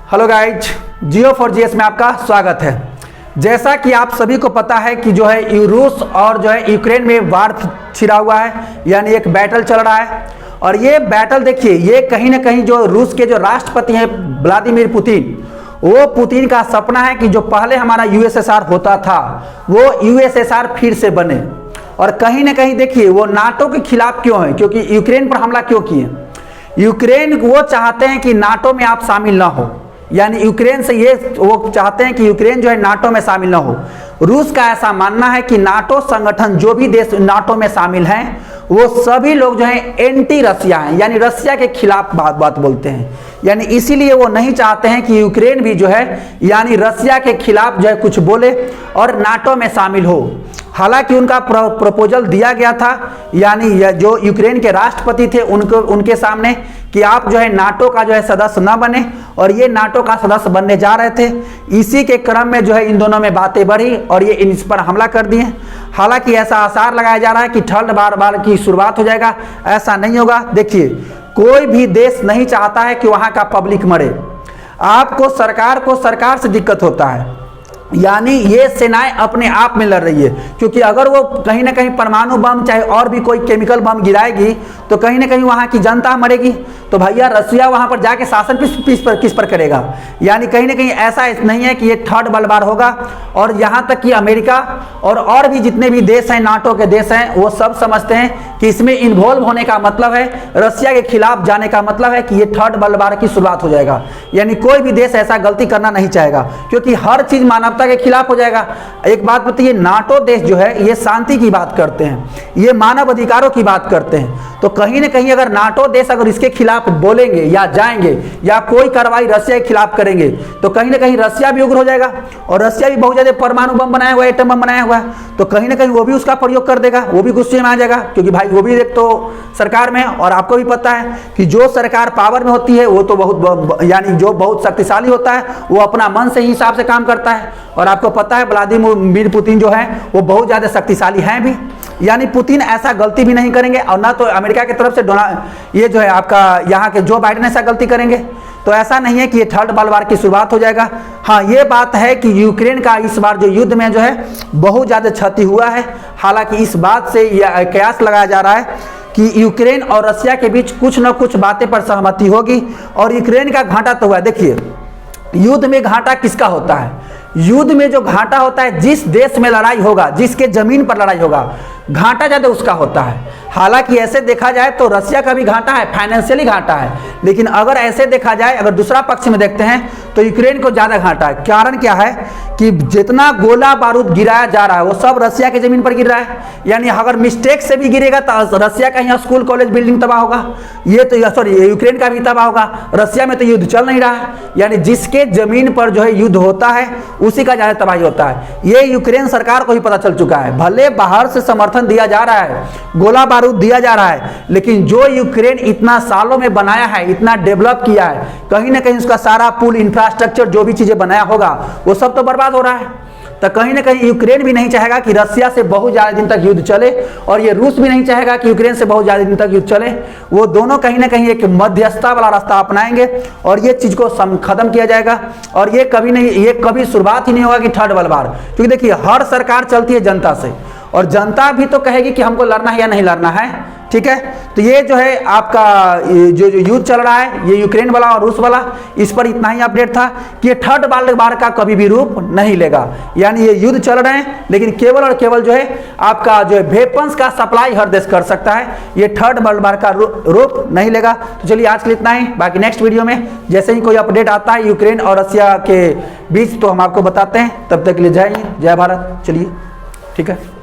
Hello guys, Geo4GS में आपका स्वागत है। जैसा कि आप सभी को पता है कि जो है रूस और जो है यूक्रेन में वार छिड़ा हुआ है, यानी एक बैटल चल रहा है। और ये बैटल देखिए, ये कहीं ना कहीं जो रूस के जो राष्ट्रपति हैं व्लादिमीर पुतिन, वो पुतिन का सपना है कि जो पहले हमारा यूएसएसआर होता था वो यूएसएसआर फिर से बने। और कहीं ना कहीं देखिए वो नाटो के खिलाफ क्यों है, क्योंकि यूक्रेन पर हमला क्यों किए। यूक्रेन वो चाहते हैं कि नाटो में आप शामिल ना हो, यानी यूक्रेन से ये वो चाहते हैं कि यूक्रेन जो है नाटो में शामिल ना हो। रूस का ऐसा मानना है कि नाटो संगठन जो भी देश नाटो में शामिल हैं वो सभी लोग जो है एंटी रसिया हैं, यानी रसिया के खिलाफ बात बोलते हैं। यानी इसीलिए वो नहीं चाहते हैं कि यूक्रेन भी जो है यानी रसिया के खिलाफ जो है कुछ बोले और नाटो में शामिल हो। हालांकि उनका प्रपोजल दिया गया था, यानी जो यूक्रेन के राष्ट्रपति थे उनके सामने कि आप जो है नाटो का जो है सदस्य न बने, और ये नाटो का सदस्य बनने जा रहे थे। इसी के क्रम में जो है इन दोनों में बातें बढ़ी और ये इस पर हमला कर दिए। हालांकि ऐसा आसार लगाया जा रहा है कि थर्ड बार की शुरुआत हो जाएगा, ऐसा नहीं होगा। देखिए, कोई भी देश नहीं चाहता है कि वहाँ का पब्लिक मरे। आपको सरकार से दिक्कत होता है, यानी ये सेनाएं अपने आप में लड़ रही है, क्योंकि अगर वो कहीं ना कहीं परमाणु बम चाहे और भी कोई केमिकल बम गिराएगी तो कहीं ना कहीं वहाँ की जनता मरेगी। तो भैया रसिया वहाँ पर जाके शासन किस पर करेगा। यानी कहीं ना कहीं ऐसा नहीं है कि ये थर्ड वर्ल्ड वार होगा। और यहाँ तक कि अमेरिका और भी जितने भी देश हैं, नाटो के देश हैं, वो सब समझते हैं कि इसमें इन्वॉल्व होने का मतलब है, रसिया के खिलाफ जाने का मतलब है कि ये थर्ड वर्ल्ड वार की शुरुआत हो जाएगा। यानी कोई भी देश ऐसा गलती करना नहीं चाहेगा, क्योंकि हर चीज़ मानवता के खिलाफ हो जाएगा। एक बात बताइए, नाटो देश जो है ये शांति की बात करते हैं, ये मानव अधिकारों की बात करते हैं। तो कहीं ना कहीं अगर नाटो देश अगर इसके खिलाफ बोलेंगे या जाएंगे या कोई कार्रवाई रसिया के खिलाफ करेंगे तो कहीं ना कहीं रसिया भी उग्र हो जाएगा। और रसिया भी बहुत ज़्यादा परमाणु बम बनाया हुआ है, एटम बम बनाया हुआ है, तो कहीं ना कहीं वो भी उसका प्रयोग कर देगा, वो भी गुस्से में आ जाएगा, क्योंकि भाई वो भी एक तो सरकार में है। और आपको भी पता है कि जो सरकार पावर में होती है वो तो बहुत यानी जो बहुत शक्तिशाली होता है वो अपना मन से ही हिसाब से काम करता है। और आपको पता है व्लादिमीर पुतिन जो है वो बहुत ज़्यादा शक्तिशाली हैं भी, यानी पुतिन ऐसा गलती भी नहीं करेंगे। और ना तो अमेरिका की तरफ से ये जो है आपका यहाँ के जो बाइडेन ऐसा गलती करेंगे। तो ऐसा नहीं है कि ये थर्ड वर्ल्ड वार की शुरुआत हो जाएगा। हाँ, ये बात है कि यूक्रेन का इस बार जो युद्ध में जो है बहुत ज़्यादा क्षति हुआ है। हालांकि इस बात से यह कयास लगाया जा रहा है कि यूक्रेन और रसिया के बीच कुछ न कुछ बातें पर सहमति होगी और यूक्रेन का घाटा तो हुआ। देखिए, युद्ध में घाटा किसका होता है? युद्ध में जो घाटा होता है, जिस देश में लड़ाई होगा, जिसके जमीन पर लड़ाई होगा, घाटा ज़्यादा उसका होता है। हालांकि ऐसे देखा जाए तो रसिया का भी घाटा है, फाइनेंशियली घाटा है, लेकिन अगर ऐसे देखा जाए, अगर दूसरा पक्ष में देखते हैं तो यूक्रेन को ज़्यादा घाटा है। कारण क्या है कि जितना गोला बारूद गिराया जा रहा है वो सब रसिया की ज़मीन पर गिर रहा है। यानी अगर मिस्टेक से भी गिरेगा तो रसिया का यहाँ स्कूल कॉलेज बिल्डिंग तबाह होगा, ये तो सॉरी यूक्रेन का भी तबाह होगा। रसिया में तो युद्ध चल नहीं रहा है, यानी जिसके ज़मीन पर जो है युद्ध होता है उसी का ज़्यादा तबाही होता है। ये यूक्रेन सरकार को ही पता चल चुका है। भले बाहर से समर्थन दिया जा रहा है, गोला बारूद दिया जा रहा है, लेकिन जो यूक्रेन इतना सालों में बनाया है, इतना डेवलप किया है, कहीं ना कहीं उसका सारा पुल इंफ्रास्ट्रक्चर जो भी चीज़ें बनाया होगा वो सब तो बर्बाद हो रहा है। तो कहीं ना कहीं यूक्रेन भी नहीं चाहेगा कि रसिया से बहुत ज़्यादा दिन तक युद्ध चले, और ये रूस भी नहीं चाहेगा कि यूक्रेन से बहुत ज़्यादा दिन तक युद्ध चले। वो दोनों कहीं ना कहीं एक मध्यस्थता वाला रास्ता अपनाएंगे और ये चीज़ को खत्म किया जाएगा। और ये कभी शुरुआत ही नहीं होगा कि थर्ड वर्ल्ड वार, क्योंकि देखिए हर सरकार चलती है जनता से, और जनता भी तो कहेगी कि हमको लड़ना है या नहीं लड़ना है। ठीक है, तो ये जो है आपका जो युद्ध चल रहा है, ये यूक्रेन वाला और रूस वाला, इस पर इतना ही अपडेट था कि ये थर्ड वर्ल्ड वार का कभी भी रूप नहीं लेगा। यानी ये युद्ध चल रहे हैं, लेकिन केवल और केवल जो है आपका जो है वेपन्स का सप्लाई हर देश कर सकता है, ये थर्ड वर्ल्ड वार का रूप नहीं लेगा। तो चलिए आज के लिए इतना ही, बाकी नेक्स्ट वीडियो में जैसे ही कोई अपडेट आता है यूक्रेन और रसिया के बीच तो हम आपको बताते हैं। तब तक के लिए जय हिंद, जय भारत। चलिए ठीक है।